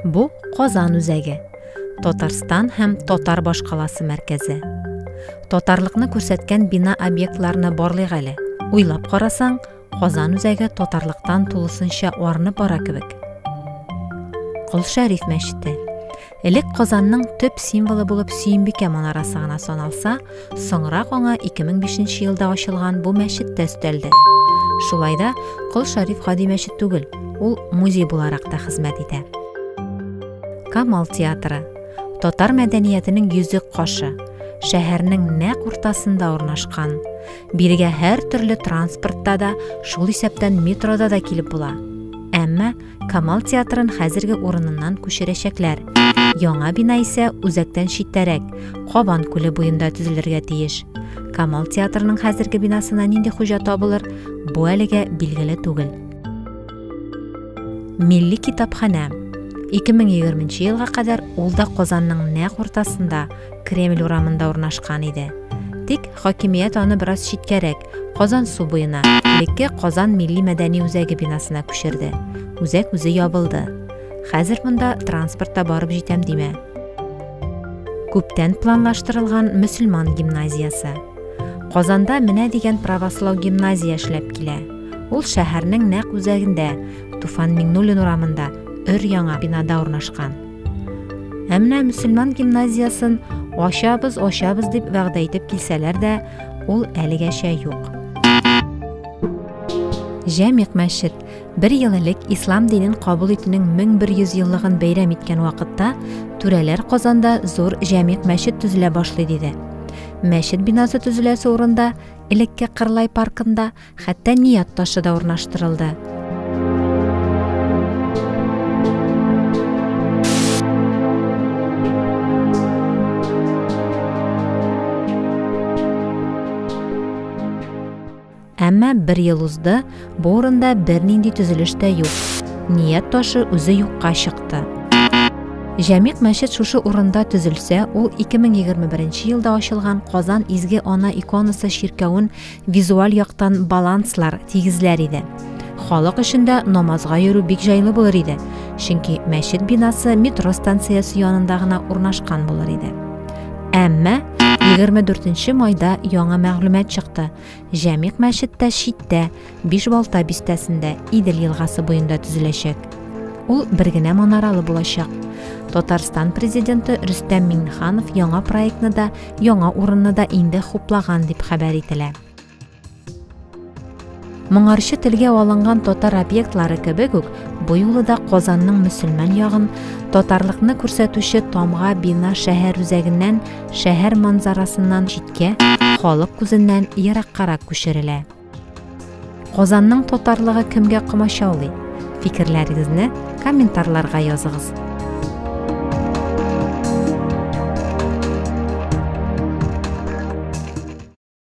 Бу Казан үзәге. Татарстан һәм Татар башкаласы мәркәзе. Татарлыкны күрсәткән бина объектларны барлыйк әле. Уйлап карасаң, Казан үзәге татарлыктан тулысынча арынып бара кебек. Кол Шәриф мәчете. Элек Казанның төп символы булып Сөембикә манарасы гына саналса, соңрак аңа 2005 елда ачылган бу мәчет тә өстәлде. Шулай да Кол Шәриф гади мәчет түгел, ул музей буларак та хезмәт итә. Камал театры. Татар мәдәниятенең йөзек кашы. Шәһәрнең нәкъ уртасында урнашкан. Биргә һәр төрле транспортта да, шул исәптән метрода да килеп була. Әмма Камал театрын хәзерге урыныннан күчерәчәкләр. Яңа бина исә үзәктән читтәрәк, Кабан күле буенда төзелергә тиеш. Камал театрының хәзерге бинасына нинди хуҗа табылыр, бу әлегә билгеле түгел. Милли китапханә. 2020 елга кадәр ул да Казанның нәкъ уртасында, Кремль урамында урнашкан иде. Тик хакимият аны бераз читкәрәк, Казан су буена, элекке Казан милли мәдәни үзәге бинасына күчерде. Үзәк үзе ябылды. Хәзер монда транспортта барып җитәм димә. Күптән планлаштырылган мөселман гимназиясе. Казанда менә дигән православ гимназия эшләп килә. Ул шәһәрнең нәкъ үзәгендә, Туфан Миңнуллин урамында, өр-яңа бинада урнашкан. Әмма мөселман гимназиясын ачабыз дип вәгъдә итеп килсәләр дә, ул әлегәчә юк. Җәмигъ мәчет. 1 ел элек ислам динен кабул итүнең 1100 еллыгын бәйрәм иткән вакытта түрәләр Казанда зур җәмигъ мәчет төзелә башлый диде. Мәчет бинасы төзеләсе урында элекке Кырлай паркында хәтта ният ташы да урнаштырылды. Әмма 1 ел узды, бу урында бернинди төзелеш тә юк. Ният ташы үзе юкка чыкты. Җәмигъ мәчет шушы урында төзелсә, ул 2021 елда ачылган Казан Изге Ана иконасы чиркәвен визуаль яктан баланслар, тигезләр иде. Халык эшендә намазга йөрү бик җайлы булыр иде, чөнки мәчет бинасы метро станциясе янында гына урнашкан булыр иде. Әмма 24 майда яңа мәгълүмат чыкты. Җәмигъ мәчеттә читтә, 5 балта бистәсендә Идел елгасы буенда төзеләчәк. Ул бер генә манаралы булачак. Татарстан президенты Рөстәм Миңнеханов яңа проектны да, яңа урынны да инде хуплаган дип хәбәр ителә. Моңарчы телгә алынган татар объектлары кебек үк, бу юлы да Казанның мөселман ягын, татарлыкны күрсәтүче тамга бина шәһәр үзәгеннән, шәһәр манзарасыннан читкә, халык күзеннән ераккарак күчерелә. Казанның татарлыгы кемгә комачаулый? Фикерләрегезне комментарийларга языгыз.